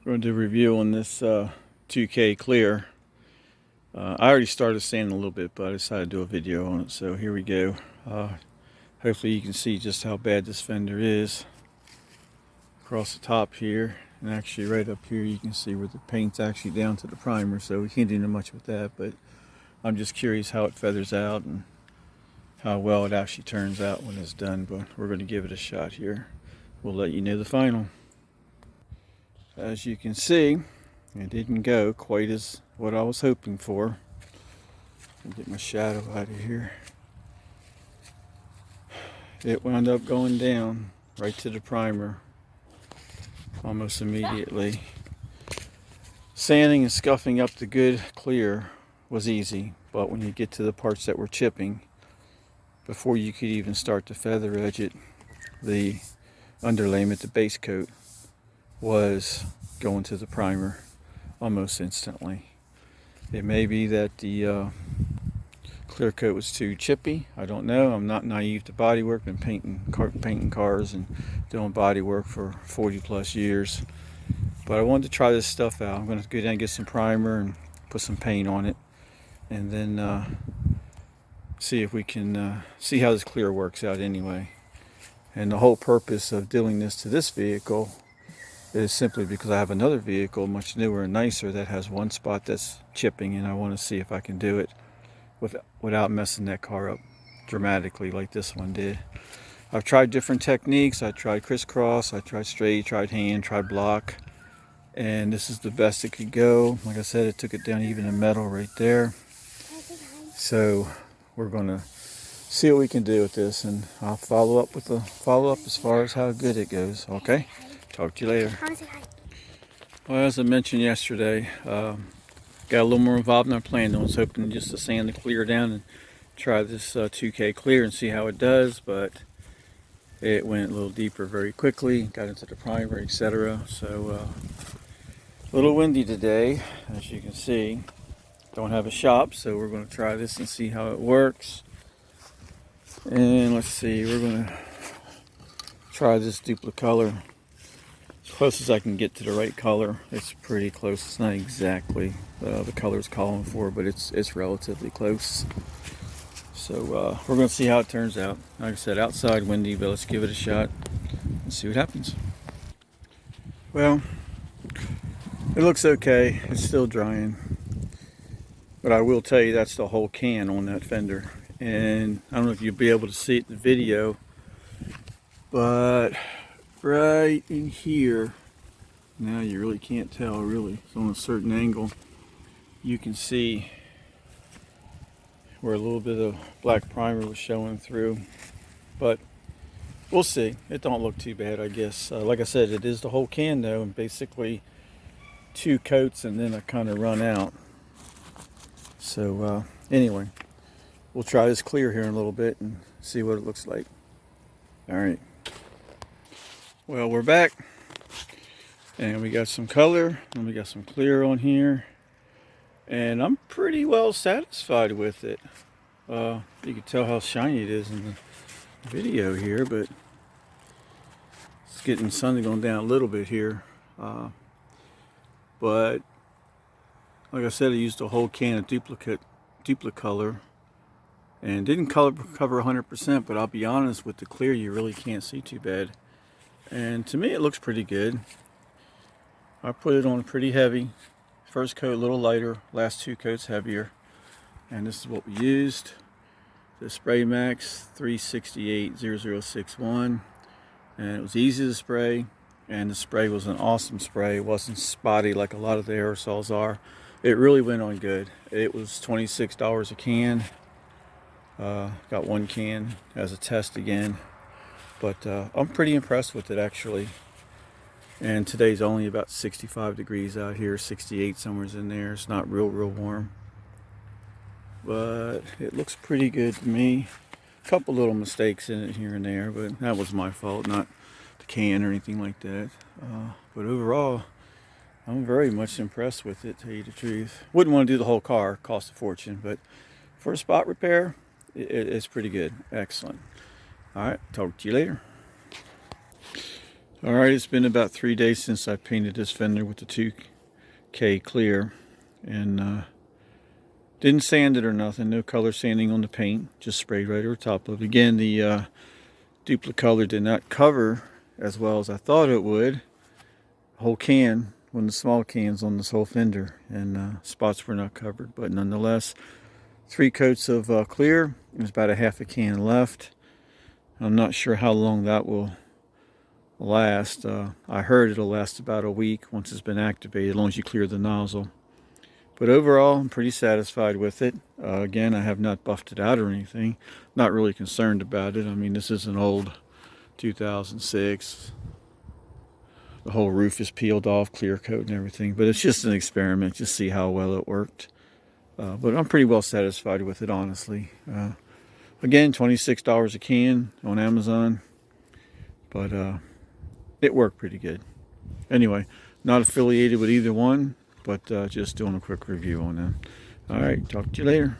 We're going to do a review on this 2K clear. I already started sanding a little bit, but I decided to do a video on it, so here we go. Hopefully you can see just how bad this fender is across the top here, and actually right up here you can see where the paint's actually down to the primer, so we can't do much with that, but I'm just curious how it feathers out and how well it actually turns out when it's done. But we're going to give it a shot here. We'll let you know the final. As you can see, it didn't go quite as what I was hoping for. I'll get my shadow out of here. It wound up going down right to the primer almost immediately. Sanding and scuffing up the good clear was easy, but when you get to the parts that were chipping, before you could even start to feather edge it, the underlayment, the base coat, was going to the primer almost instantly. It may be that the clear coat was too chippy. I don't know. I'm not naive to body work. Been painting cars and doing body work for 40 plus years. But I wanted to try this stuff out. I'm going to go down and get some primer and put some paint on it, and then see if we can see how this clear works out anyway. And the whole purpose of doing this to this vehicle is simply because I have another vehicle much newer and nicer that has one spot that's chipping, and I want to see if I can do it without messing that car up dramatically like this one did. I've tried different techniques. I tried crisscross, I tried straight, tried hand, tried block, and this is the best it could go. Like I said, it took it down even in metal right there. So we're going to see what we can do with this, and I'll follow up with the follow-up as far as how good it goes. Okay? Talk to you later. Well, as I mentioned yesterday, got a little more involved than I planned on. I was hoping just to sand the clear down and try this 2K clear and see how it does, but it went a little deeper very quickly, got into the primer, etc. So a little windy today, as you can see. Don't have a shop, so we're going to try this and see how it works. And let's see, we're going to try this duplicolor as close as I can get to the right color. It's pretty close. It's not exactly the color it's calling for, but it's relatively close. So we're going to see how it turns out. Like I said, outside windy, but let's give it a shot and see what happens. Well, it looks okay. It's still drying, but I will tell you that's the whole can on that fender. And I don't know if you'll be able to see it in the video, but right in here, now you really can't tell really, it's on a certain angle, you can see where a little bit of black primer was showing through, but we'll see. It don't look too bad, I guess. Like I said, it is the whole can though, and basically 2 coats and then I kind of run out. So anyway, we'll try this clear here in a little bit and see what it looks like. All right. Well, we're back, and we got some color and we got some clear on here, and I'm pretty well satisfied with it. You can tell how shiny it is in the video here, but it's getting sun going down a little bit here. But like I said, I used a whole can of duplicolor. And didn't cover 100%, but I'll be honest, with the clear you really can't see too bad. And to me it looks pretty good. I put it on pretty heavy. First coat a little lighter, last 2 coats heavier. And this is what we used. The Spray Max 368-0061. And it was easy to spray. And the spray was an awesome spray. It wasn't spotty like a lot of the aerosols are. It really went on good. It was $26 a can. Got 1 can as a test again, but I'm pretty impressed with it actually. And today's only about 65 degrees out here, 68 somewhere's in there. It's not real warm, but it looks pretty good to me. A couple little mistakes in it here and there, but that was my fault, not the can or anything like that. But overall, I'm very much impressed with it, to tell you the truth. Wouldn't want to do the whole car, cost a fortune, but for a spot repair, it's pretty good. Excellent. All right, talk to you later. Alright, it's been about 3 days since I painted this fender with the 2K clear, and didn't sand it or nothing. No color sanding on the paint, just sprayed right over top of it. Again, the Duplicolor did not cover as well as I thought it would. Whole can, one of the small cans on this whole fender, and spots were not covered, but nonetheless, 3 coats of clear. There's about a half a can left. I'm not sure how long that will last. I heard it'll last about a week once it's been activated, as long as you clear the nozzle. But overall, I'm pretty satisfied with it. Again, I have not buffed it out or anything. Not really concerned about it. I mean, this is an old 2006. The whole roof is peeled off, clear coat and everything. But it's just an experiment, just see how well it worked. But I'm pretty well satisfied with it, honestly. Again, $26 a can on Amazon. But it worked pretty good. Anyway, not affiliated with either one, but just doing a quick review on them. All right, talk to you later.